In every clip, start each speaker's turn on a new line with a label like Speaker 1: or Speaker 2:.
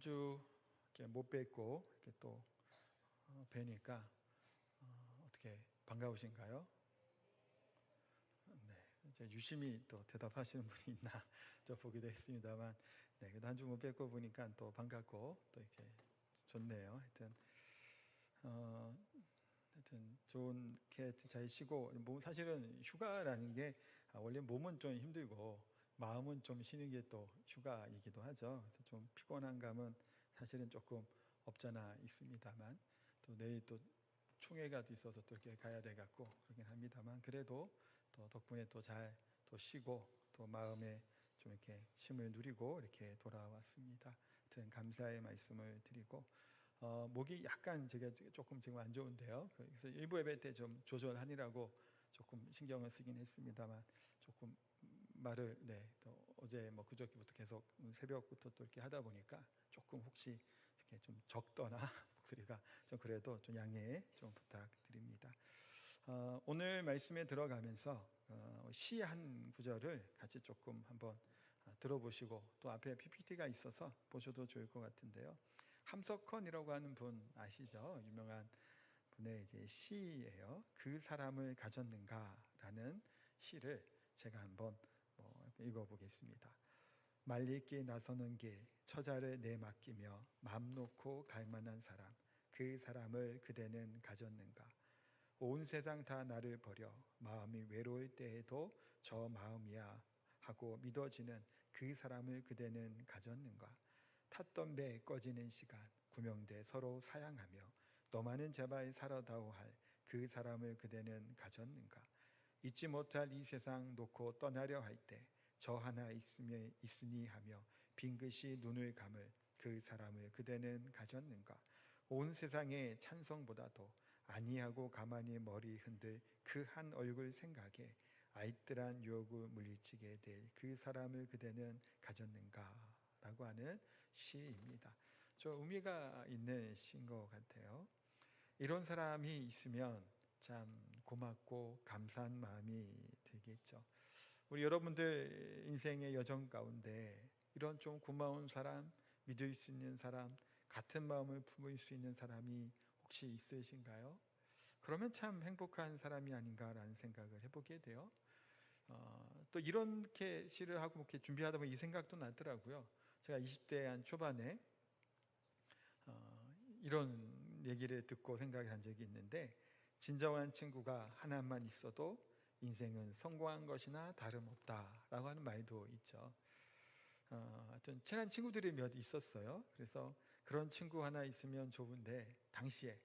Speaker 1: 한 주 이렇게 못 뵙고 이렇게 또 뵈니까 어떻게 반가우신가요? 네, 이제 유심히 또 대답하시는 분이 있나 저 보기도 했습니다만, 네, 그래도 한 주 못 뵙고 보니까 또 반갑고 또 이렇게 좋네요. 어, 하여튼 좋게 잘 쉬고, 사실은 휴가라는 게 원래 몸은 좀 힘들고 마음은 좀 쉬는 게 또 휴가이기도 하죠. 그래서 좀 피곤한 감은 사실은 조금 없잖아 있습니다만, 또 내일 또 총회가 있어서 또 이렇게 가야 돼 갖고 그러긴 합니다만, 그래도 또 덕분에 또 잘 또 쉬고 또 마음에 좀 이렇게 쉼을 누리고 이렇게 돌아왔습니다. 하여튼 감사의 말씀을 드리고, 목이 약간 제가 조금 지금 안 좋은데요. 그래서 일부 예배 때 좀 조절하느라고 조금 신경을 쓰긴 했습니다만, 조금 말을 또 어제 뭐 그저께부터 계속 새벽부터 또 이렇게 하다 보니까 조금 혹시 이렇게 좀 적거나 목소리가 좀 그래도 좀 양해 좀 부탁드립니다. 오늘 말씀에 들어가면서 시 한 구절을 같이 조금 한번 들어보시고, 또 앞에 PPT가 있어서 보셔도 좋을 것 같은데요. 함석헌이라고 하는 분 아시죠? 유명한 분의 이제 시예요. 그 사람을 가졌는가라는 시를 제가 한번 읽어보겠습니다. 말리기 나서는 길, 처자를 내맡기며 맘 놓고 갈 만한 사람, 그 사람을 그대는 가졌는가? 온 세상 다 나를 버려 마음이 외로울 때에도 저 마음이야 하고 믿어지는 그 사람을 그대는 가졌는가? 탔던 배 꺼지는 시간, 구명대 서로 사양하며 너만은 제발 살아다오 할 그 사람을 그대는 가졌는가? 잊지 못할 이 세상 놓고 떠나려 할 때 저 하나 있으니 하며 빙긋이 눈을 감을 그 사람을 그대는 가졌는가? 온 세상의 찬성보다도 아니하고 가만히 머리 흔들 그 한 얼굴 생각에 알뜰한 유혹을 물리치게 될 그 사람을 그대는 가졌는가? 라고 하는 시입니다. 좀 의미가 있는 시인 것 같아요. 이런 사람이 있으면 참 고맙고 감사한 마음이 들겠죠. 우리 여러분들 인생의 여정 가운데 이런 좀 고마운 사람, 믿을 수 있는 사람, 같은 마음을 품을 수 있는 사람이 혹시 있으신가요? 그러면 참 행복한 사람이 아닌가라는 생각을 해보게 돼요. 또 이렇게 시를 하고 이렇게 준비하다 보면 이 생각도 나더라고요. 제가 20대 한 초반에 이런 얘기를 듣고 생각을 한 적이 있는데, 진정한 친구가 하나만 있어도 인생은 성공한 것이나 다름없다라고 하는 말도 있죠. 좀 친한 친구들이 몇 있었어요. 그래서 그런 친구 하나 있으면 좋은데, 당시에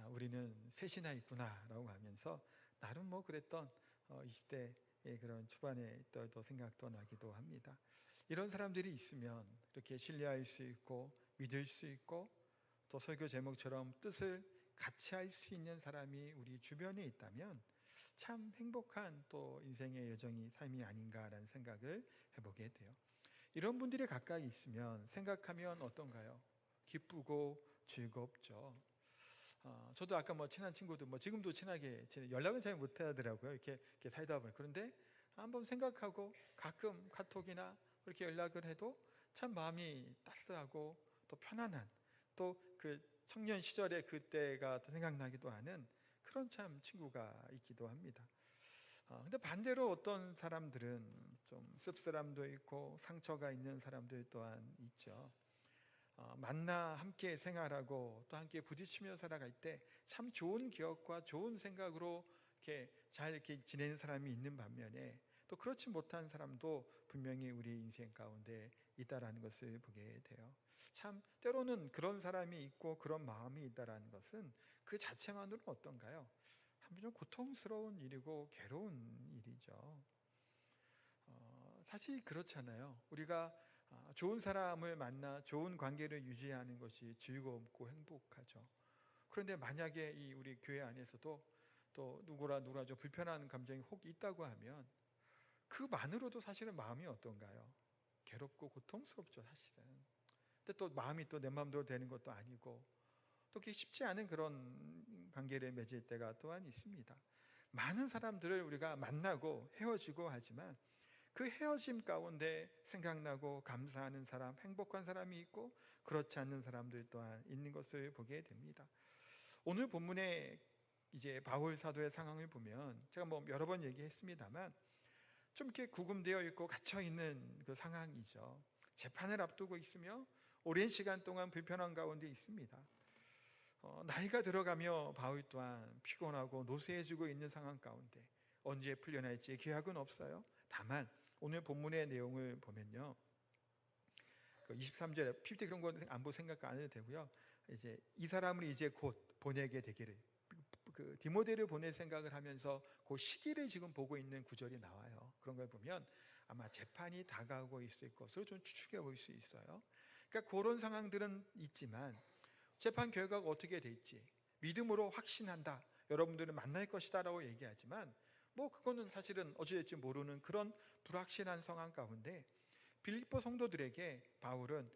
Speaker 1: 우리는 셋이나 있구나라고 하면서 나름 뭐 그랬던 20대의 그런 초반에 또 생각도 나기도 합니다. 이런 사람들이 있으면 이렇게 신뢰할 수 있고 믿을 수 있고, 또 설교 제목처럼 뜻을 같이 할 수 있는 사람이 우리 주변에 있다면 참 행복한 또 인생의 여정이 삶이 아닌가라는 생각을 해보게 돼요. 이런 분들이 가까이 있으면 생각하면 어떤가요? 기쁘고 즐겁죠. 저도 아까 친한 친구도 지금도 친하게 연락은 잘 못하더라고요. 이렇게 살다 보니. 그런데 한번 생각하고 가끔 카톡이나 그렇게 연락을 해도 참 마음이 따스하고 또 편안한, 또 그 청년 시절의 그때가 또 생각나기도 하는 그런 참 친구가 있기도 합니다. 근데 반대로 어떤 사람들은 좀 씁쓸함도 있고 상처가 있는 사람들 또한 있죠. 만나 함께 생활하고 또 함께 부딪히며 살아갈 때 참 좋은 기억과 좋은 생각으로 이렇게 지내는 사람이 있는 반면에, 또 그렇지 못한 사람도 분명히 우리 인생 가운데 있다라는 것을 보게 돼요. 참 때로는 그런 사람이 있고 그런 마음이 있다라는 것은 그 자체만으로 어떤가요? 한번 좀 고통스러운 일이고 괴로운 일이죠. 사실 그렇잖아요. 우리가 좋은 사람을 만나 좋은 관계를 유지하는 것이 즐겁고 행복하죠. 그런데 만약에 이 우리 교회 안에서도 또 누구라 좀 불편한 감정이 혹 있다고 하면 그만으로도 사실은 마음이 어떤가요? 괴롭고 고통스럽죠, 사실은. 근데 또 마음이 또 내 마음대로 되는 것도 아니고, 또 그게 쉽지 않은 그런 관계를 맺을 때가 또한 있습니다. 많은 사람들을 우리가 만나고 헤어지고 하지만 그 헤어짐 가운데 생각나고 감사하는 사람, 행복한 사람이 있고 그렇지 않는 사람들 또한 있는 것을 보게 됩니다. 오늘 본문에 이제 바울 사도의 상황을 보면 제가 뭐 여러 번 얘기했습니다만 좀 이렇게 구금되어 있고 갇혀 있는 그 상황이죠. 재판을 앞두고 있으며 오랜 시간 동안 불편한 가운데 있습니다. 나이가 들어가며 바울 또한 피곤하고 노쇠해지고 있는 상황 가운데 언제 풀려날지 계약은 없어요. 다만 오늘 본문의 내용을 보면요, 23절에 PPT 그런 건 안 볼 생각 안 해도 되고요. 이제 이 사람을 이제 곧 보내게 되기를, 그 디모데를 보낼 생각을 하면서 그 시기를 지금 보고 있는 구절이 나와요. 그런 걸 보면 아마 재판이 다가오고 있을 것으로 좀 추측해 볼 수 있어요. 그러니까 그런 상황들은 있지만 재판 결과가 어떻게 될지 믿음으로 확신한다, 여러분들은 만날 것이다라고 얘기하지만 뭐 그거는 사실은 어찌될지 모르는 그런 불확실한 상황 가운데 빌립보 성도들에게 바울은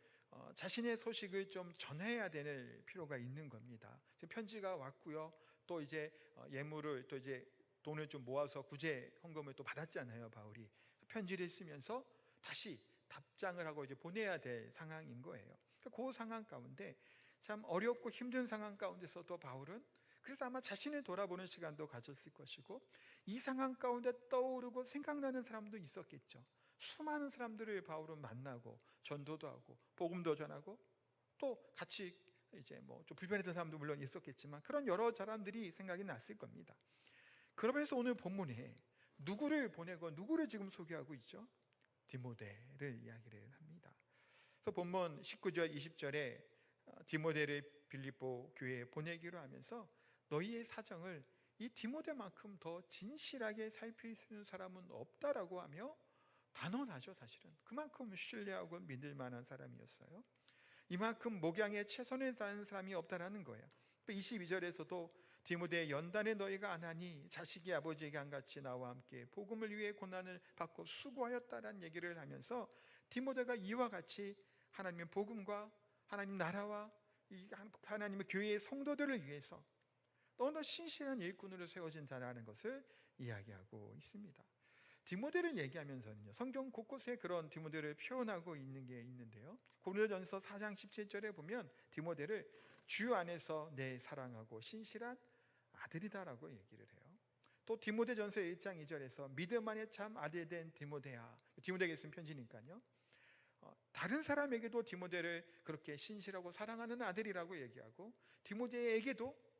Speaker 1: 자신의 소식을 좀 전해야 될 필요가 있는 겁니다. 지금 편지가 왔고요. 또 이제 예물을 또 이제 돈을 좀 모아서 구제 헌금을 또 받았잖아요. 바울이 편지를 쓰면서 다시 답장을 하고 이제 보내야 될 상황인 거예요. 그 상황 가운데 참 어렵고 힘든 상황 가운데서도 바울은 그래서 아마 자신을 돌아보는 시간도 가졌을 것이고 이 상황 가운데 떠오르고 생각나는 사람도 있었겠죠. 수많은 사람들을 바울은 만나고 전도도 하고 복음도 전하고 또 같이 이제 뭐 좀 불편했던 사람도 물론 있었겠지만 그런 여러 사람들이 생각이 났을 겁니다. 그러면서 오늘 본문에 누구를 보내고 누구를 지금 소개하고 있죠? 디모데를 이야기를 합니다. 그래서 본문 19절 20절에 디모데를 빌립보 교회에 보내기로 하면서 너희의 사정을 이 디모데만큼 더 진실하게 살필 수 있는 사람은 없다라고 하며 단언하죠. 사실은 그만큼 신뢰하고 믿을 만한 사람이었어요. 이만큼 목양에 최선을 다하는 사람이 없다라는 거예요. 22절에서도 디모데 연단에 너희가 안 하니 자식이 아버지에게 안같이 나와 함께 복음을 위해 고난을 받고 수고하였다라는 얘기를 하면서 디모데가 이와 같이 하나님의 복음과 하나님 나라와 하나님의 교회의 성도들을 위해서 너무나 신실한 일꾼으로 세워진 자라는 것을 이야기하고 있습니다. 디모데를 얘기하면서는요, 성경 곳곳에 그런 디모데를 표현하고 있는 게 있는데요, 고린도전서 4장 17절에 보면 디모데를 주 안에서 내 사랑하고 신실한 아들이다라고 얘기를 해요. 또 디모데전서 1장 2절에서 믿음 안에 참 아들 된 디모데야, 디모데에게 쓴 편지니까요, 다른 사람에게도 디모데를 그렇게 신실하고 사랑하는 아들이라고 얘기하고 디모데에게도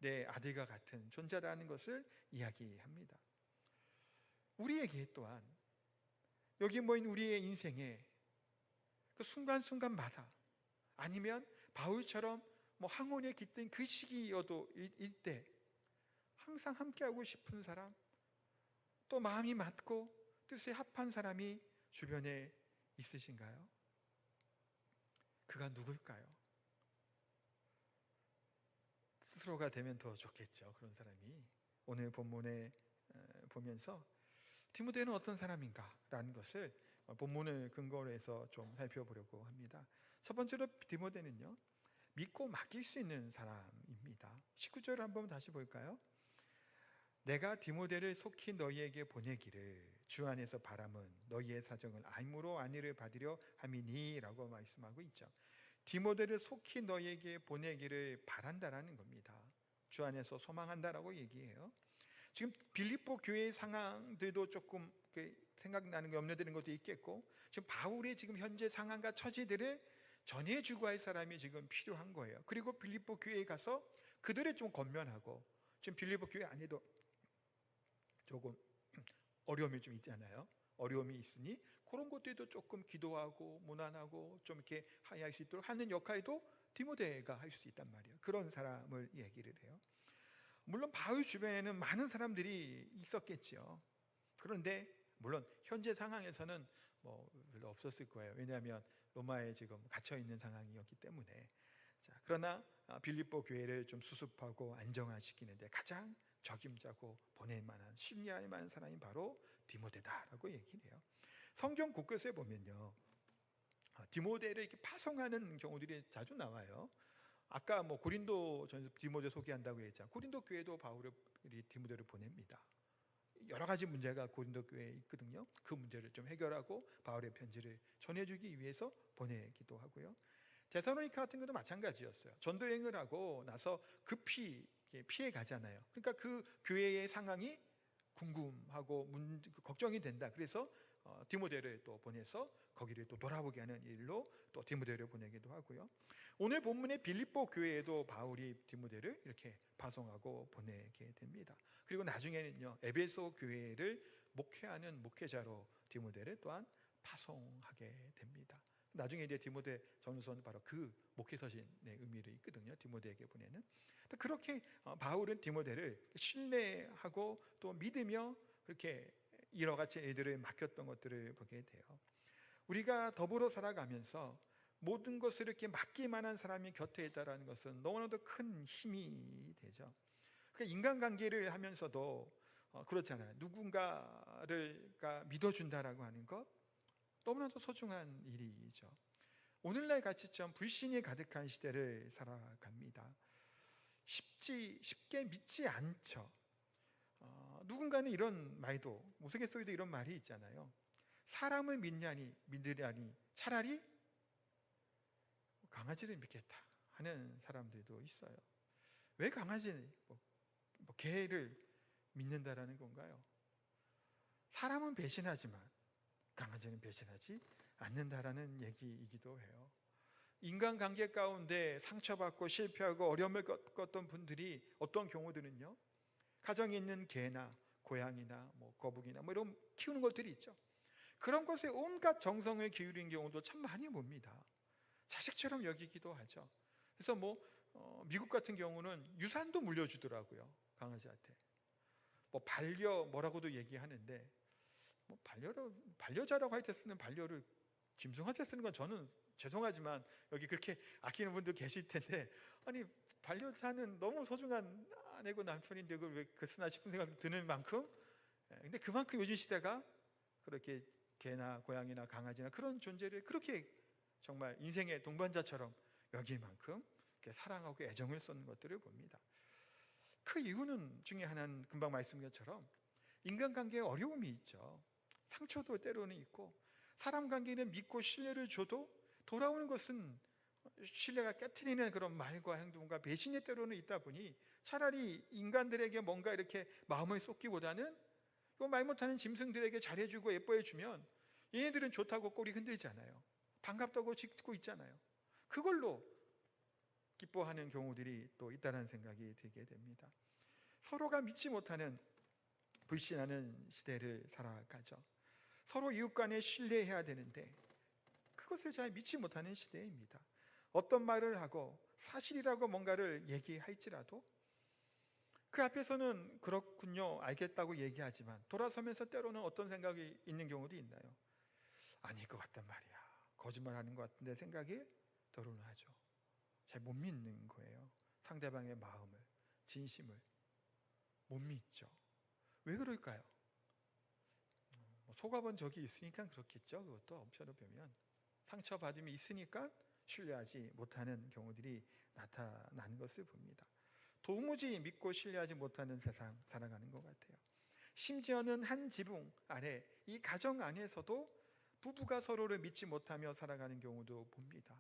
Speaker 1: 내 아들과 같은 존재라는 것을 이야기합니다. 우리에게 또한 여기 모인 우리의 인생에 그 순간순간마다 아니면 바울처럼 뭐 항원에 깃든 그 시기여도 일때 항상 함께하고 싶은 사람, 또 마음이 맞고 뜻에 합한 사람이 주변에 있으신가요? 그가 누굴까요? 스스로가 되면 더 좋겠죠. 그런 사람이. 오늘 본문에 보면서 디모데는 어떤 사람인가라는 것을 본문을 근거로 해서 좀 살펴보려고 합니다. 첫 번째로 디모데는요, 믿고 맡길 수 있는 사람입니다. 19절을 한번 다시 볼까요? 내가 디모데를 속히 너희에게 보내기를 주 안에서 바람은 너희의 사정을 알므로 안위를 받으려 함이니 라고 말씀하고 있죠. 디모데를 속히 너희에게 보내기를 바란다라는 겁니다. 주 안에서 소망한다라고 얘기해요. 지금 빌립보 교회의 상황들도 조금 생각나는 게 염려되는 것도 있겠고, 지금 바울의 지금 현재 상황과 처지들을 전해주고 할 사람이 지금 필요한 거예요. 그리고 빌립보 교회에 가서 그들을 좀 권면하고, 지금 빌립보 교회 안에도 조금 어려움이 좀 있잖아요. 어려움이 있으니 그런 것들도 조금 기도하고 무난하고 좀 이렇게 하야할 수 있도록 하는 역할도 디모데가 할 수 있단 말이에요. 그런 사람을 얘기를 해요. 물론 바울 주변에는 많은 사람들이 있었겠죠. 그런데 물론 현재 상황에서는 뭐 별로 없었을 거예요. 왜냐하면 로마에 지금 갇혀 있는 상황이었기 때문에. 자, 그러나 빌립보 교회를 좀 수습하고 안정화시키는데 가장 적임자고 보낼 만한, 신뢰할 만한 사람이 바로 디모데다라고 얘기를 해요. 성경 곳곳에 보면요, 디모데를 이렇게 파송하는 경우들이 자주 나와요. 아까 뭐 고린도 전서 디모데 소개한다고 했잖아요. 고린도 교회도 바울이 디모데를 보냅니다. 여러 가지 문제가 고린도 교회에 있거든요. 그 문제를 좀 해결하고 바울의 편지를 전해주기 위해서 보내기도 하고요. 데살로니가 같은 것도 마찬가지였어요. 전도 여행을 하고 나서 급히 피해 가잖아요. 그러니까 그 교회의 상황이 궁금하고 걱정이 된다. 그래서 디모데를 또 보내서 거기를 또 돌아보게 하는 일로 또 디모데를 보내기도 하고요. 오늘 본문의 빌립보 교회에도 바울이 디모데를 이렇게 파송하고 보내게 됩니다. 그리고 나중에는요, 에베소 교회를 목회하는 목회자로 디모데를 또한 파송하게 됩니다. 나중에 이제 디모데 전후서는 바로 그 목회 서신의 의미를 있거든요. 디모데에게 보내는. 그렇게 바울은 디모데를 신뢰하고 또 믿으며 그렇게 여러 가지 일들을 맡겼던 것들을 보게 돼요. 우리가 더불어 살아가면서 모든 것을 이렇게 맡기만 한 사람이 곁에 있다는 것은 너무나도 큰 힘이 되죠. 그러니까 인간관계를 하면서도 그렇잖아요. 누군가를 믿어준다라고 하는 것 너무나도 소중한 일이죠. 오늘날 같이 좀 불신이 가득한 시대를 살아갑니다. 쉽게 믿지 않죠. 누군가는 이런 말도, 우스갯소리도 이런 말이 있잖아요. 사람을 믿으려니 차라리 강아지를 믿겠다 하는 사람들도 있어요. 왜 개를 믿는다라는 건가요? 사람은 배신하지만 강아지는 배신하지 않는다라는 얘기이기도 해요. 인간관계 가운데 상처받고 실패하고 어려움을 겪었던 분들이 어떤 경우들은요, 가정에 있는 개나 고양이나 거북이나 이런 키우는 것들이 있죠. 그런 것에 온갖 정성을 기울인 경우도 참 많이 봅니다. 자식처럼 여기기도 하죠. 그래서 미국 같은 경우는 유산도 물려주더라고요. 강아지한테. 뭐라고도 얘기하는데 반려자라고 할 때 쓰는 반려를 짐승한테 쓰는 건 저는 죄송하지만 여기 그렇게 아끼는 분들 계실 텐데, 아니 반려자는 너무 소중한 아내고 남편인데 그걸 왜 그 쓰나 싶은 생각이 드는 만큼, 근데 그만큼 요즘 시대가 그렇게 개나 고양이나 강아지나 그런 존재를 그렇게 정말 인생의 동반자처럼 여길 만큼 사랑하고 애정을 쏟는 것들을 봅니다. 그 이유는 중에 하나는 금방 말씀드린 것처럼 인간관계에 어려움이 있죠. 상처도 때로는 있고, 사람 관계는 믿고 신뢰를 줘도 돌아오는 것은 신뢰가 깨트리는 그런 말과 행동과 배신이 때로는 있다 보니 차라리 인간들에게 뭔가 이렇게 마음을 쏟기보다는 말 못하는 짐승들에게 잘해주고 예뻐해주면 얘네들은 좋다고 꼬리 흔들잖아요. 반갑다고 짓고 있잖아요. 그걸로 기뻐하는 경우들이 또 있다는 생각이 들게 됩니다. 서로가 믿지 못하는 불신하는 시대를 살아가죠. 서로 이웃 간에 신뢰해야 되는데 그것을 잘 믿지 못하는 시대입니다. 어떤 말을 하고 사실이라고 뭔가를 얘기할지라도 그 앞에서는 그렇군요, 알겠다고 얘기하지만 돌아서면서 때로는 어떤 생각이 있는 경우도 있나요? 아닐 것 같단 말이야, 거짓말하는 것 같은데 생각이 때로는 하죠. 잘 못 믿는 거예요. 상대방의 마음을, 진심을 못 믿죠. 왜 그럴까요? 속아본 적이 있으니까 그렇겠죠. 그것도 엄편히 보면 상처받음이 있으니까 신뢰하지 못하는 경우들이 나타나는 것을 봅니다. 도무지 믿고 신뢰하지 못하는 세상 살아가는 것 같아요. 심지어는 한 지붕 아래, 이 가정 안에서도 부부가 서로를 믿지 못하며 살아가는 경우도 봅니다.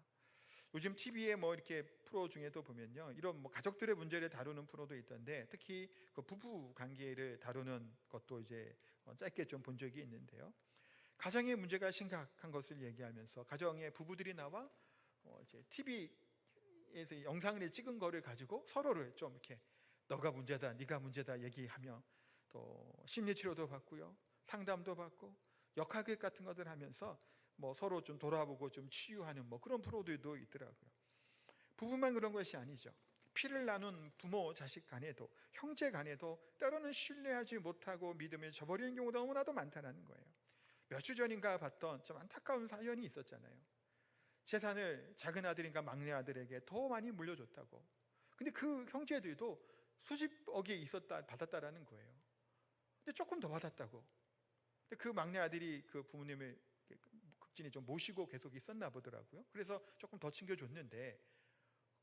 Speaker 1: 요즘 TV에 이렇게 프로 중에도 보면요, 이런 가족들의 문제를 다루는 프로도 있던데, 특히 그 부부 관계를 다루는 것도 이제 짧게 좀 본 적이 있는데요. 가정의 문제가 심각한 것을 얘기하면서 가정의 부부들이 나와 이제 TV에서 영상을 찍은 거를 가지고 서로를 좀 이렇게 너가 문제다, 네가 문제다 얘기하며 또 심리치료도 받고요, 상담도 받고 역학극 같은 것들 하면서 서로 좀 돌아보고 좀 치유하는 그런 프로들도 있더라고요. 부부만 그런 것이 아니죠. 피를 나눈 부모 자식 간에도, 형제 간에도 때로는 신뢰하지 못하고 믿음을 저버리는 경우가 너무나도 많다는 거예요. 몇 주 전인가 봤던 좀 안타까운 사연이 있었잖아요. 재산을 작은 아들인가 막내 아들에게 더 많이 물려줬다고. 근데 그 형제들도 수십억이 받았다라는 거예요. 근데 조금 더 받았다고. 근데 그 막내 아들이 그 부모님을 극진히 좀 모시고 계속 있었나 보더라고요. 그래서 조금 더 챙겨줬는데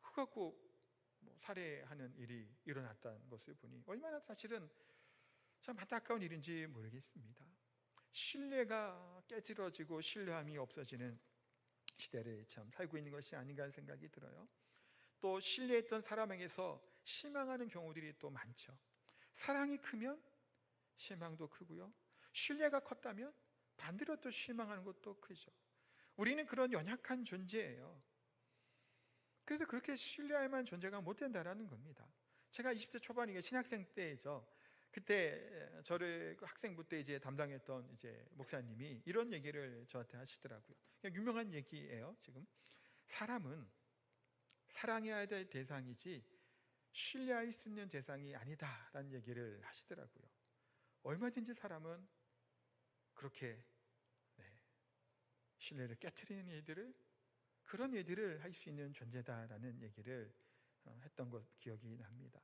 Speaker 1: 그거 갖고 살해하는 일이 일어났다는 것을 보니 얼마나 사실은 참 안타까운 일인지 모르겠습니다. 신뢰가 깨질어지고 신뢰함이 없어지는 시대를 참 살고 있는 것이 아닌가 하는 생각이 들어요. 또 신뢰했던 사람에게서 실망하는 경우들이 또 많죠. 사랑이 크면 실망도 크고요, 신뢰가 컸다면 반대로 또 실망하는 것도 크죠. 우리는 그런 연약한 존재예요. 그래서 그렇게 신뢰할 만한 존재가 못 된다는 겁니다. 제가 20대 초반이게 신학생 때죠. 그때 저를 학생부 때 이제 담당했던 이제 목사님이 이런 얘기를 저한테 하시더라고요. 유명한 얘기예요. 지금 사람은 사랑해야 될 대상이지 신뢰할 수 있는 대상이 아니다라는 얘기를 하시더라고요. 얼마든지 사람은 그렇게 신뢰를 깨트리는 일들을, 그런 일들을 할 수 있는 존재다라는 얘기를 했던 것 기억이 납니다.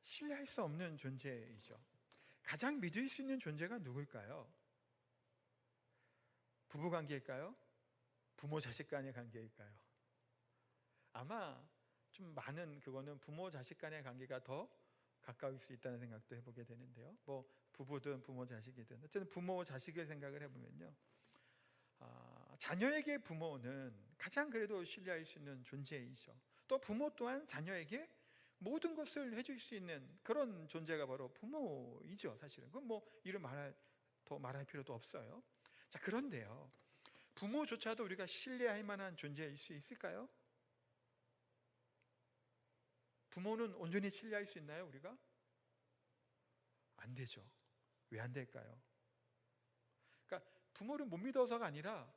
Speaker 1: 신뢰할 수 없는 존재이죠. 가장 믿을 수 있는 존재가 누굴까요? 부부관계일까요? 부모 자식 간의 관계일까요? 아마 좀 많은 그거는 부모 자식 간의 관계가 더 가까울 수 있다는 생각도 해보게 되는데요. 뭐 부부든 부모 자식이든 어쨌든 부모 자식을 생각을 해보면요, 자녀에게 부모는 가장 그래도 신뢰할 수 있는 존재이죠. 또 부모 또한 자녀에게 모든 것을 해줄 수 있는 그런 존재가 바로 부모이죠. 사실은 그건 뭐 이름 더 말할 필요도 없어요. 자, 그런데요, 부모조차도 우리가 신뢰할 만한 존재일 수 있을까요? 부모는 온전히 신뢰할 수 있나요, 우리가? 안 되죠. 왜 안 될까요? 그러니까 부모를 못 믿어서가 아니라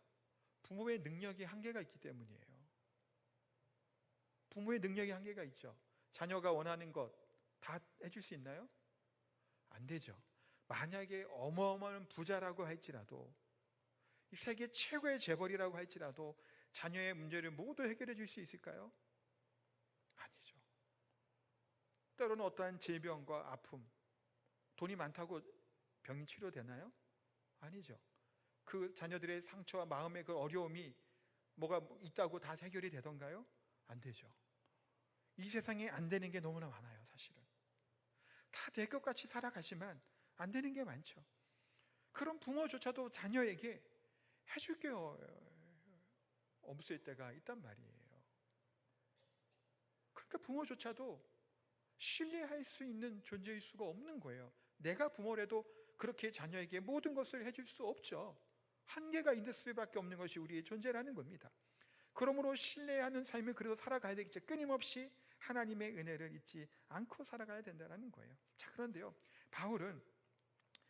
Speaker 1: 부모의 능력이 한계가 있기 때문이에요. 부모의 능력이 한계가 있죠. 자녀가 원하는 것 다 해줄 수 있나요? 안 되죠. 만약에 어마어마한 부자라고 할지라도, 이 세계 최고의 재벌이라고 할지라도 자녀의 문제를 모두 해결해 줄 수 있을까요? 아니죠. 때로는 어떠한 질병과 아픔, 돈이 많다고 병이 치료되나요? 아니죠. 그 자녀들의 상처와 마음의 그 어려움이 뭐가 있다고 다 해결이 되던가요? 안 되죠. 이 세상에 안 되는 게 너무나 많아요. 사실은 다 될 것 같이 살아가지만 안 되는 게 많죠. 그런 부모조차도 자녀에게 해줄 게 없을 때가 있단 말이에요. 그러니까 부모조차도 신뢰할 수 있는 존재일 수가 없는 거예요. 내가 부모라도 그렇게 자녀에게 모든 것을 해줄 수 없죠. 한계가 있을 수밖에 없는 것이 우리의 존재라는 겁니다. 그러므로 신뢰하는 삶을 그래도 살아가야 되겠죠. 끊임없이 하나님의 은혜를 잊지 않고 살아가야 된다는 거예요. 자, 그런데요, 바울은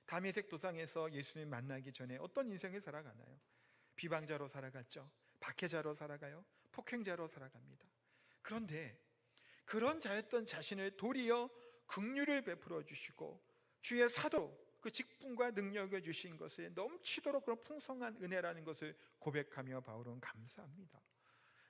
Speaker 1: 다메섹 도상에서 예수님 만나기 전에 어떤 인생을 살아가나요? 비방자로 살아갔죠. 박해자로 살아가요. 폭행자로 살아갑니다. 그런데 그런 자였던 자신을 도리어 긍휼을 베풀어 주시고 주의 사도로 그 직분과 능력을 주신 것에 넘치도록 그런 풍성한 은혜라는 것을 고백하며 바울은 감사합니다.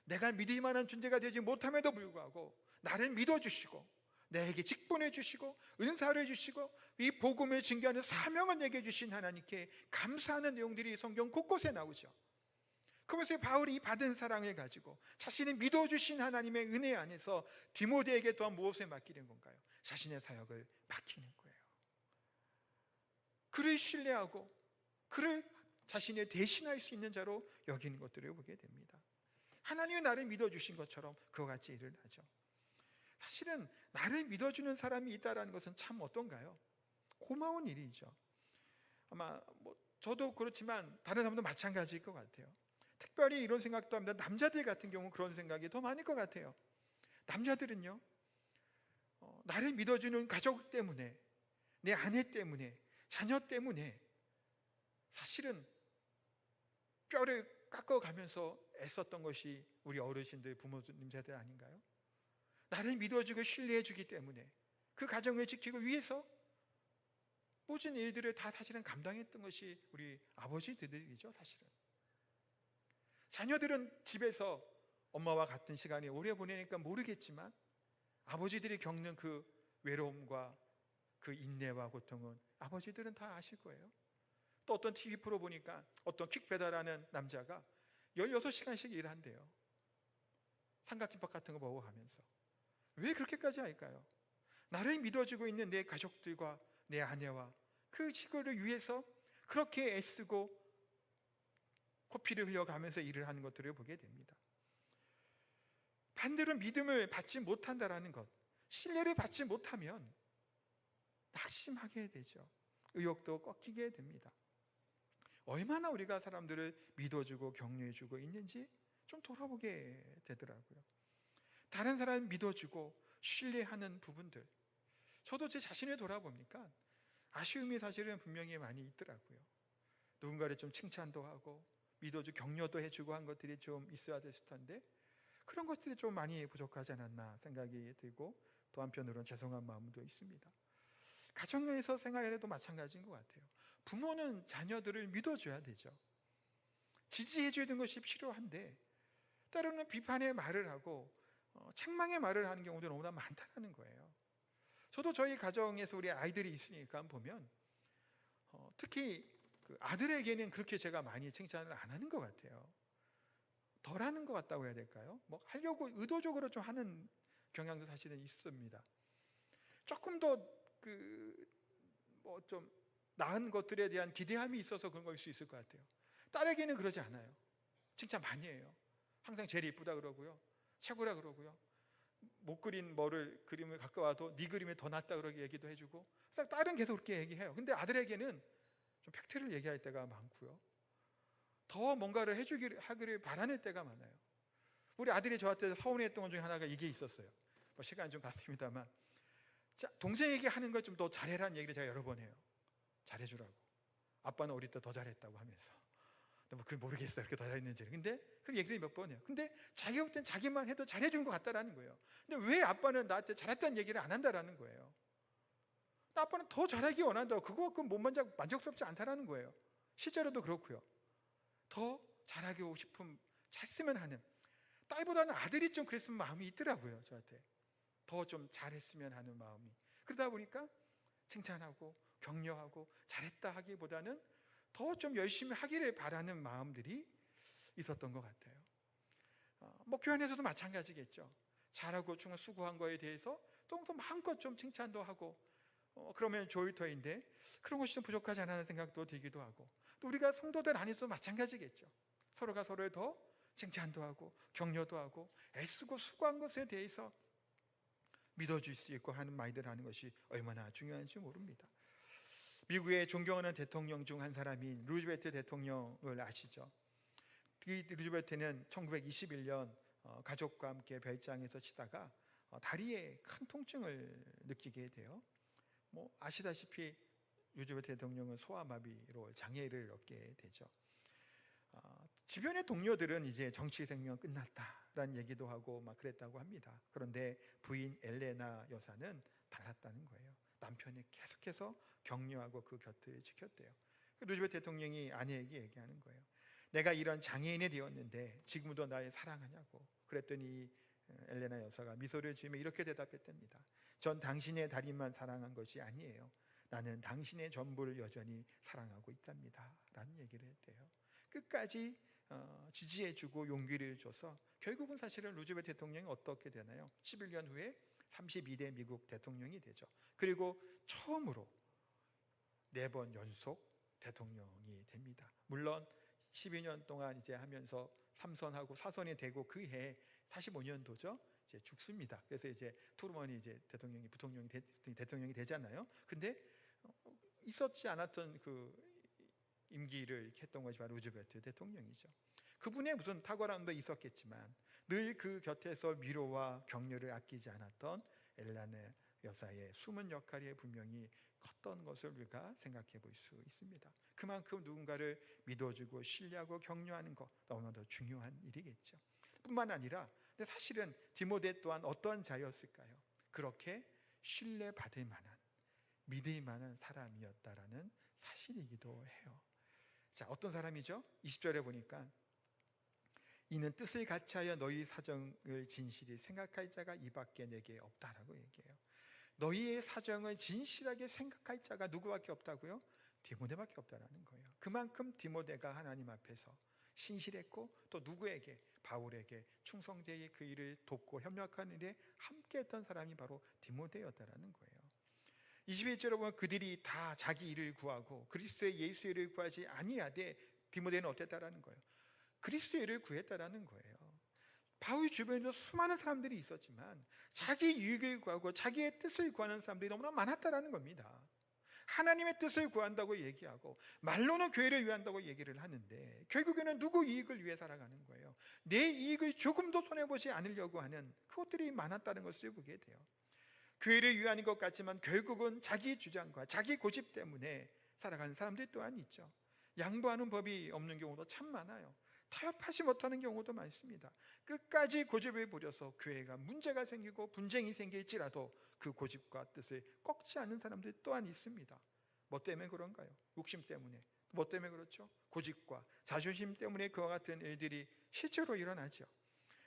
Speaker 1: 내가 믿을 만한 존재가 되지 못함에도 불구하고 나를 믿어주시고 내게 직분을 주시고 은사를 주시고 이 복음을 증거하는 사명을 내게 주신 하나님께 감사하는 내용들이 성경 곳곳에 나오죠. 그러면서 바울이 받은 사랑을 가지고 자신이 믿어주신 하나님의 은혜 안에서 디모데에게 또한 무엇을 맡기는 건가요? 자신의 사역을 맡기는 거예요. 그를 신뢰하고 그를 자신을 대신할 수 있는 자로 여기는 것들을 보게 됩니다. 하나님이 나를 믿어주신 것처럼 그와 같이 일을 하죠. 사실은 나를 믿어주는 사람이 있다는 것은 참 어떤가요? 고마운 일이죠. 아마 저도 그렇지만 다른 사람도 마찬가지일 것 같아요. 특별히 이런 생각도 합니다. 남자들 같은 경우 그런 생각이 더 많을 것 같아요. 남자들은요, 나를 믿어주는 가족 때문에, 내 아내 때문에, 자녀 때문에 사실은 뼈를 깎아가면서 애썼던 것이 우리 어르신들, 부모님 세대 아닌가요? 나를 믿어주고 신뢰해주기 때문에 그 가정을 지키고 위해서 모든 일들을 다 사실은 감당했던 것이 우리 아버지들이죠. 사실은 자녀들은 집에서 엄마와 같은 시간이 오래 보내니까 모르겠지만 아버지들이 겪는 그 외로움과 그 인내와 고통은 아버지들은 다 아실 거예요. 또 어떤 TV 프로 보니까 어떤 퀵 배달하는 남자가 16시간씩 일한대요. 삼각김밥 같은 거 먹어가면서. 왜 그렇게까지 할까요? 나를 믿어주고 있는 내 가족들과 내 아내와 그 식구를 위해서 그렇게 애쓰고 코피를 흘려가면서 일을 하는 것들을 보게 됩니다. 반대로 믿음을 받지 못한다라는 것, 신뢰를 받지 못하면 낙심하게 되죠. 의욕도 꺾이게 됩니다. 얼마나 우리가 사람들을 믿어주고 격려해주고 있는지 좀 돌아보게 되더라고요. 다른 사람 믿어주고 신뢰하는 부분들, 저도 제 자신을 돌아보니까 아쉬움이 사실은 분명히 많이 있더라고요. 누군가를 좀 칭찬도 하고 믿어주고 격려도 해주고 한 것들이 좀 있어야 됐을 텐데 그런 것들이 좀 많이 부족하지 않았나 생각이 들고, 또 한편으로는 죄송한 마음도 있습니다. 가정에서 생활해도 마찬가지인 것 같아요. 부모는 자녀들을 믿어줘야 되죠. 지지해 주는 것이 필요한데 때로는 비판의 말을 하고 책망의 말을 하는 경우도 너무나 많다는 거예요. 저도 저희 가정에서 우리 아이들이 있으니까 보면 특히 그 아들에게는 그렇게 제가 많이 칭찬을 안 하는 것 같아요. 덜 하는 것 같다고 해야 될까요? 뭐 하려고 의도적으로 좀 하는 경향도 사실은 있습니다. 조금 더 뭐 좀 나은 것들에 대한 기대함이 있어서 그런 걸 수 있을 것 같아요. 딸에게는 그러지 않아요. 칭찬 많이 해요. 항상 제일 이쁘다 그러고요, 최고라 그러고요, 못 그린 뭐를 그림을 갖고 와도 네 그림이 더 낫다 그러게 얘기도 해주고, 딸은 계속 그렇게 얘기해요. 근데 아들에게는 좀 팩트를 얘기할 때가 많고요, 더 뭔가를 하기를 바라는 때가 많아요. 우리 아들이 저한테 서운했던 것 중에 하나가 이게 있었어요. 뭐 시간이 좀 갔습니다만, 자, 동생에게 하는 걸 좀 더 잘해라는 얘기를 제가 여러 번 해요. 잘해주라고. 아빠는 어릴 때 더 잘했다고 하면서. 뭐 그걸 모르겠어요, 이렇게 더 잘했는지. 근데 그 얘기를 몇 번 해요. 근데 자기가 볼 땐 자기만 해도 잘해준 것 같다라는 거예요. 근데 왜 아빠는 나한테 잘했다는 얘기를 안 한다라는 거예요. 아빠는 더 잘하기 원한다고. 그거 못 만족스럽지 않다라는 거예요. 실제로도 그렇고요. 더 잘하고 싶음, 잘했으면 하는, 딸보다는 아들이 좀 그랬으면 마음이 있더라고요, 저한테. 더 좀 잘했으면 하는 마음이. 그러다 보니까 칭찬하고 격려하고 잘했다 하기보다는 더 좀 열심히 하기를 바라는 마음들이 있었던 것 같아요. 목교 안에서도 마찬가지겠죠. 잘하고 정말 수고한 거에 대해서 또 마음껏 좀 칭찬도 하고 그러면 좋을 터인데 그런 것이 좀 부족하지 않다는 생각도 들기도 하고, 또 우리가 성도들 안에서 마찬가지겠죠. 서로가 서로를 더 칭찬도 하고 격려도 하고 애쓰고 수고한 것에 대해서 믿어줄 수 있고 하는 말들 하는 것이 얼마나 중요한지 모릅니다. 미국의 존경하는 대통령 중 한 사람인 루즈벨트 대통령을 아시죠? 이 루즈벨트는 1921년 가족과 함께 별장에서 치다가 다리에 큰 통증을 느끼게 돼요. 뭐 아시다시피 루즈벨트 대통령은 소아마비로 장애를 얻게 되죠. 주변의 동료들은 이제 정치 생명 끝났다라는 얘기도 하고 막 그랬다고 합니다. 그런데 부인 엘레나 여사는 달랐다는 거예요. 남편이 계속해서 격려하고 그 곁을 지켰대요. 루즈벨트 대통령이 아내에게 얘기하는 거예요. 내가 이런 장애인이 되었는데 지금도 날 사랑하냐고. 그랬더니 엘레나 여사가 미소를 지으며 이렇게 대답했답니다. 전 당신의 다리만 사랑한 것이 아니에요. 나는 당신의 전부를 여전히 사랑하고 있답니다 라는 얘기를 했대요. 끝까지 지지해주고 용기를 줘서 결국은 사실은 루즈벨트 대통령이 어떻게 되나요? 11년 후에 32대 미국 대통령이 되죠. 그리고 처음으로 4번 연속 대통령이 됩니다. 물론 12년 동안 이제 하면서 3선하고 4선이 되고 그 해 45년도죠. 이제 죽습니다. 그래서 이제 트루먼이 이제 대통령이 되잖아요. 근데 있었지 않았던 그 임기를 했던 것이 바로 루즈벨트 대통령이죠. 그분의 무슨 탁월함도 있었겠지만 늘 그 곁에서 위로와 격려를 아끼지 않았던 엘레나 여사의 숨은 역할이 분명히 컸던 것을 우리가 생각해 볼 수 있습니다. 그만큼 누군가를 믿어주고 신뢰하고 격려하는 것 너무나 더 중요한 일이겠죠. 뿐만 아니라 사실은 디모데 또한 어떤 자였을까요? 그렇게 신뢰받을 만한, 믿을 만한 사람이었다라는 사실이기도 해요. 자, 어떤 사람이죠? 20절에 보니까 이는 뜻을 같이하여 너희 사정을 진실히 생각할 자가 이밖에 내게 없다라고 얘기해요. 너희의 사정을 진실하게 생각할 자가 누구밖에 없다고요? 디모데밖에 없다라는 거예요. 그만큼 디모데가 하나님 앞에서 신실했고 또 누구에게? 바울에게 충성되이 그 일을 돕고 협력하는 일에 함께했던 사람이 바로 디모데였다라는 거예요. 21절에 보면 그들이 다 자기 일을 구하고 그리스도의 예수의 일을 구하지 아니하되 디모데는 어땠다라는 거예요? 그리스도의 일을 구했다라는 거예요. 바울 주변에도 수많은 사람들이 있었지만 자기 유익을 구하고 자기의 뜻을 구하는 사람들이 너무나 많았다라는 겁니다. 하나님의 뜻을 구한다고 얘기하고 말로는 교회를 위한다고 얘기를 하는데 결국에는 누구 이익을 위해 살아가는 거예요? 내 이익을 조금도 손해보지 않으려고 하는 그것들이 많았다는 것을 보게 돼요. 교회를 위한 것 같지만 결국은 자기 주장과 자기 고집 때문에 살아가는 사람들 또한 있죠. 양보하는 법이 없는 경우도 참 많아요. 타협하지 못하는 경우도 많습니다. 끝까지 고집을 부려서 교회가 문제가 생기고 분쟁이 생길지라도 그 고집과 뜻을 꺾지 않는 사람들 또한 있습니다. 뭐 때문에 그런가요? 욕심 때문에. 뭐 때문에 그렇죠? 고집과 자존심 때문에 그와 같은 일들이 실제로 일어나죠.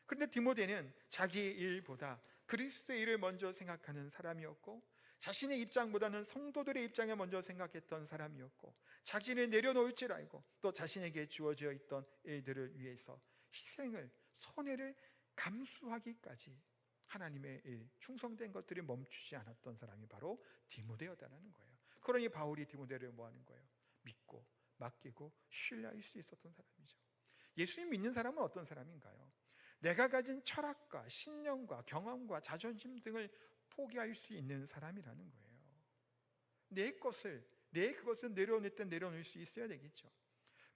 Speaker 1: 그런데 디모데는 자기 일보다 그리스도의 일을 먼저 생각하는 사람이었고 자신의 입장보다는 성도들의 입장에 먼저 생각했던 사람이었고 자신을 내려놓을 줄 알고 또 자신에게 주어져 있던 일들을 위해서 희생을, 손해를 감수하기까지 하나님의 일, 충성된 것들이 멈추지 않았던 사람이 바로 디모데였다는 거예요. 그러니 바울이 디모데를 뭐 하는 거예요? 믿고 맡기고 신뢰할 수 있었던 사람이죠. 예수님 믿는 사람은 어떤 사람인가요? 내가 가진 철학과 신념과 경험과 자존심 등을 포기할 수 있는 사람이라는 거예요. 내 그것을 내려놓을 때 내려놓을 수 있어야 되겠죠.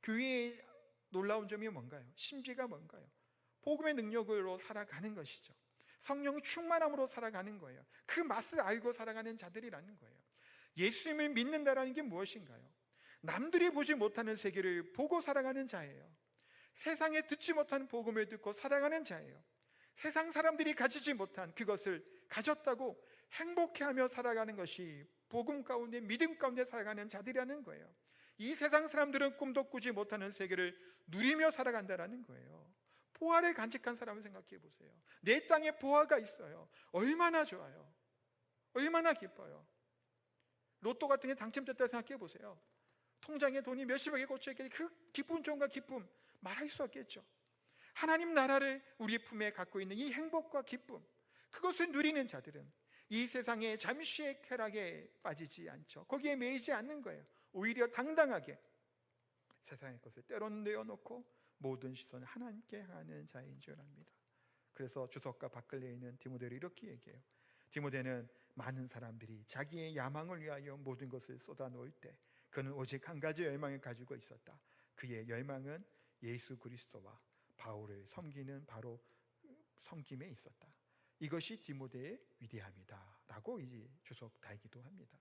Speaker 1: 교회의 놀라운 점이 뭔가요? 심지가 뭔가요? 복음의 능력으로 살아가는 것이죠. 성령 충만함으로 살아가는 거예요. 그 맛을 알고 살아가는 자들이라는 거예요. 예수님을 믿는다라는 게 무엇인가요? 남들이 보지 못하는 세계를 보고 살아가는 자예요. 세상에 듣지 못한 복음을 듣고 살아가는 자예요. 세상 사람들이 가지지 못한 그것을 가졌다고 행복해하며 살아가는 것이 복음 가운데, 믿음 가운데 살아가는 자들이라는 거예요. 이 세상 사람들은 꿈도 꾸지 못하는 세계를 누리며 살아간다는 거예요. 보화를 간직한 사람을 생각해 보세요. 내 땅에 보화가 있어요. 얼마나 좋아요. 얼마나 기뻐요. 로또 같은 게 당첨됐다고 생각해 보세요. 통장에 돈이 몇십억에 꽂혀있게 그 기쁜 종과 기쁨 말할 수 없겠죠. 하나님 나라를 우리 품에 갖고 있는 이 행복과 기쁨, 그것을 누리는 자들은 이 세상의 잠시의 쾌락에 빠지지 않죠. 거기에 매이지 않는 거예요. 오히려 당당하게 세상의 것을 때론 내어놓고 모든 시선을 하나님께 향하는 자인 줄 압니다. 그래서 주석가 바클레에 있는 디모데를 이렇게 얘기해요. 디모데는 많은 사람들이 자기의 야망을 위하여 모든 것을 쏟아놓을 때 그는 오직 한 가지 열망을 가지고 있었다. 그의 열망은 예수 그리스도와 바울을 섬기는 바로 섬김에 있었다. 이것이 디모데의 위대함이다 라고 이제 주석 달기도 합니다.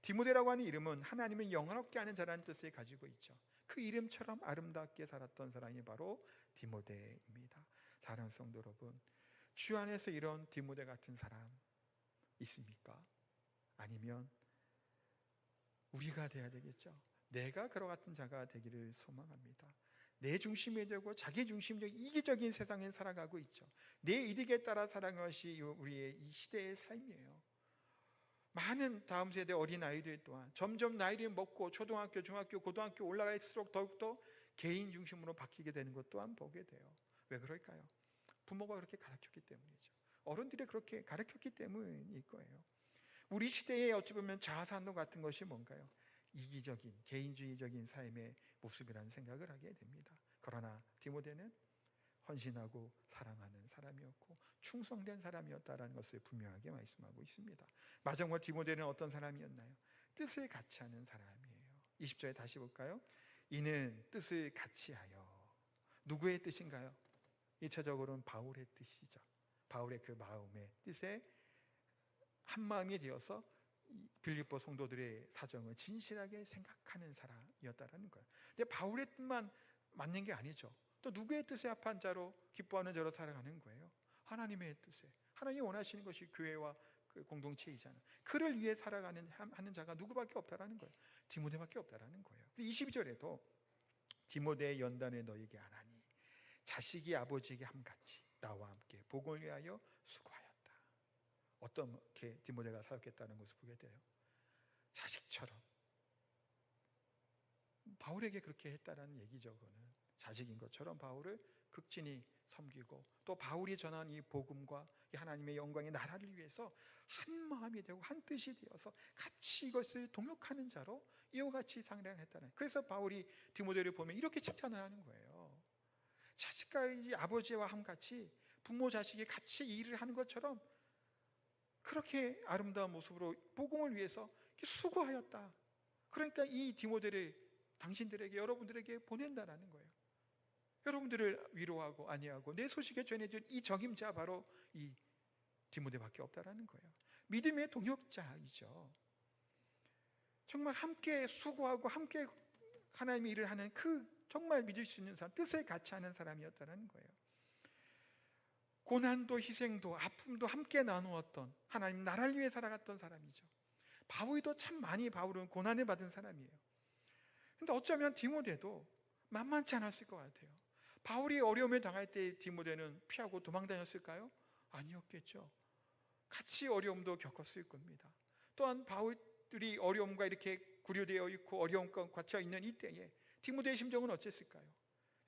Speaker 1: 디모데라고 하는 이름은 하나님을 영화롭게 하는 자라는 뜻을 가지고 있죠. 그 이름처럼 아름답게 살았던 사람이 바로 디모데입니다. 사랑하는 성도 여러분, 주 안에서 이런 디모데 같은 사람 있습니까? 아니면 우리가 돼야 되겠죠. 내가 그와 같은 자가 되기를 소망합니다. 내 중심이 되고 자기 중심적 이기적인 세상에 살아가고 있죠. 내 이득에 따라 살아가는 것이 우리의 이 시대의 삶이에요. 많은 다음 세대 어린 아이들 또한 점점 나이를 먹고 초등학교, 중학교, 고등학교 올라갈수록 더욱더 개인 중심으로 바뀌게 되는 것 또한 보게 돼요. 왜 그럴까요? 부모가 그렇게 가르쳤기 때문이죠. 어른들이 그렇게 가르쳤기 때문일 거예요. 우리 시대에 어찌 보면 자아산도 같은 것이 뭔가요? 이기적인, 개인주의적인 삶의 모습이라는 생각을 하게 됩니다. 그러나 디모데는 헌신하고 사랑하는 사람이었고 충성된 사람이었다라는 것을 분명하게 말씀하고 있습니다. 마지막으로 디모데는 어떤 사람이었나요? 뜻을 같이 하는 사람이에요. 20절에 다시 볼까요? 이는 뜻을 같이 하여. 누구의 뜻인가요? 1차적으로는 바울의 뜻이죠. 바울의 그 마음의 뜻에 한 마음이 되어서 빌립보 성도들의 사정을 진실하게 생각하는 사람이었다라는 거예요. 근데 바울의 뜻만 맞는 게 아니죠. 또 누구의 뜻에 합한 자로 기뻐하는 자로 살아가는 거예요? 하나님의 뜻에. 하나님이 원하시는 것이 교회와 그 공동체이잖아요. 그를 위해 살아가는 하는 자가 누구밖에 없다라는 거예요. 디모데밖에 없다라는 거예요. 22절에도 디모데의 연단을 너에게 안 하니 자식이 아버지에게 함같이 나와 함께 복을 위하여 수고하였다. 어떻게 디모데가 사역했다는 것을 보게 돼요. 자식처럼. 바울에게 그렇게 했다라는 얘기죠. 그거는 자식인 것처럼 바울을 극진히 섬기고 또 바울이 전한 이 복음과 이 하나님의 영광의 나라를 위해서 한 마음이 되고 한 뜻이 되어서 같이 이것을 동역하는 자로 이와 같이 상례를 했다는. 그래서 바울이 디모데를 보면 이렇게 칭찬을 하는 거예요. 자식과 이 아버지와 함같이 부모 자식이 같이 일을 하는 것처럼 그렇게 아름다운 모습으로 복음을 위해서 수고하였다. 그러니까 이 디모데를 당신들에게, 여러분들에게 보낸다라는 거예요. 여러분들을 위로하고 안위하고 내 소식에 전해줄 이 적임자 바로 이 디모데밖에 없다라는 거예요. 믿음의 동역자이죠. 정말 함께 수고하고 함께 하나님의 일을 하는 그 정말 믿을 수 있는 사람, 뜻을 같이 하는 사람이었다는 거예요. 고난도 희생도 아픔도 함께 나누었던, 하나님 나라를 위해 살아갔던 사람이죠. 바울도 참 많이 바울은 고난을 받은 사람이에요. 근데 어쩌면 디모데도 만만치 않았을 것 같아요. 바울이 어려움을 당할 때 디모데는 피하고 도망다녔을까요? 아니었겠죠. 같이 어려움도 겪었을 겁니다. 또한 바울이 어려움과 이렇게 구류되어 있고 어려움과 갇혀 있는 이때에 디모데의 심정은 어땠을까요?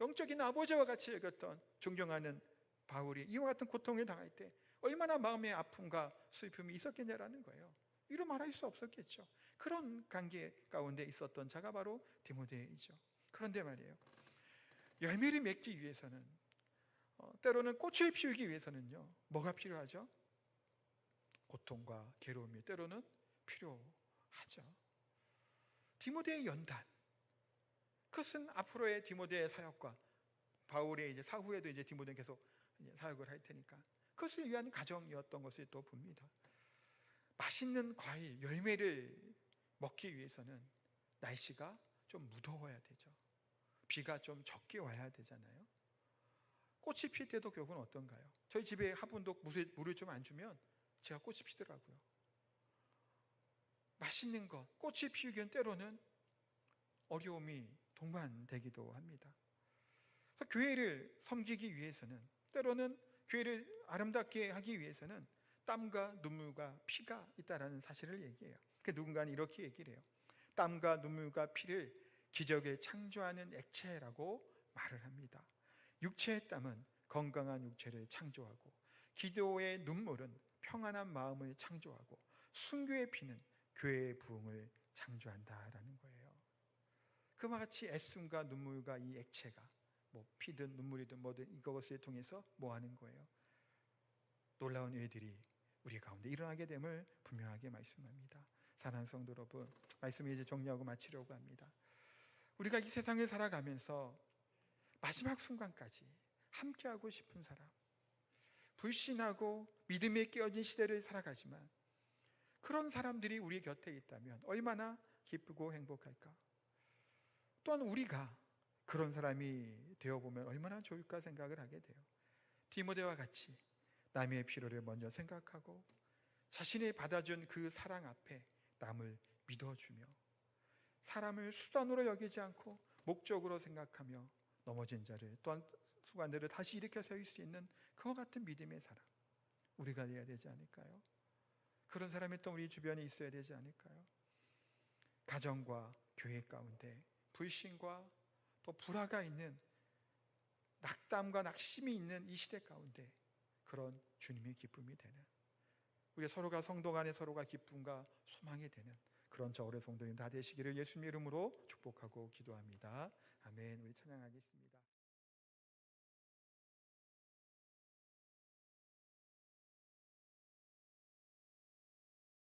Speaker 1: 영적인 아버지와 같이 여겼던 존경하는 바울이 이와 같은 고통을 당할 때 얼마나 마음의 아픔과 슬픔이 있었겠냐라는 거예요. 이루 말할 수 없었겠죠. 그런 관계 가운데 있었던 자가 바로 디모데이죠. 그런데 말이에요, 열매를 맺기 위해서는, 때로는 꽃을 피우기 위해서는요, 뭐가 필요하죠? 고통과 괴로움이 때로는 필요하죠. 디모데의 연단, 그것은 앞으로의 디모데의 사역과 바울의 이제 사후에도 이제 디모데는 계속 사역을 할 테니까 그것을 위한 가정이었던 것을 또 봅니다. 맛있는 과일, 열매를 먹기 위해서는 날씨가 좀 무더워야 되죠. 비가 좀 적게 와야 되잖아요. 꽃이 필 때도 결국은 어떤가요? 저희 집에 화분도 물을 좀 안 주면 제가 꽃이 피더라고요. 맛있는 것, 꽃이 피우기엔 때로는 어려움이 동반되기도 합니다. 그래서 교회를 섬기기 위해서는, 때로는 교회를 아름답게 하기 위해서는 땀과 눈물과 피가 있다는 사실을 얘기해요. 누군가는 이렇게 얘기를 해요. 땀과 눈물과 피를 기적을 창조하는 액체라고 말을 합니다. 육체의 땀은 건강한 육체를 창조하고, 기도의 눈물은 평안한 마음을 창조하고, 순교의 피는 교회의 부흥을 창조한다라는 거예요. 그와 같이 애씀과 눈물과 이 액체가 피든 눈물이든 뭐든 이것을 통해서 뭐 하는 거예요? 놀라운 일들이 우리 가운데 일어나게 됨을 분명하게 말씀합니다. 사랑하는 성도 여러분, 말씀을 이제 정리하고 마치려고 합니다. 우리가 이 세상을 살아가면서 마지막 순간까지 함께하고 싶은 사람, 불신하고 믿음에 깨어진 시대를 살아가지만 그런 사람들이 우리 곁에 있다면 얼마나 기쁘고 행복할까? 또한 우리가 그런 사람이 되어보면 얼마나 좋을까 생각을 하게 돼요. 디모데와 같이 남의 필요를 먼저 생각하고 자신이 받아준 그 사랑 앞에 남을 믿어주며, 사람을 수단으로 여기지 않고 목적으로 생각하며 넘어진 자를, 또한 수관들을 다시 일으켜 세울 수 있는 그와 같은 믿음의 사람, 우리가 되어야 되지 않을까요? 그런 사람이 또 우리 주변에 있어야 되지 않을까요? 가정과 교회 가운데 불신과 또 불화가 있는, 낙담과 낙심이 있는 이 시대 가운데 그런 주님의 기쁨이 되는, 우리 서로가 성도 간에 서로가 기쁨과 소망이 되는 그런 저 올해 성도님 다 되시기를 예수님 이름으로 축복하고 기도합니다. 아멘. 우리 찬양하겠습니다.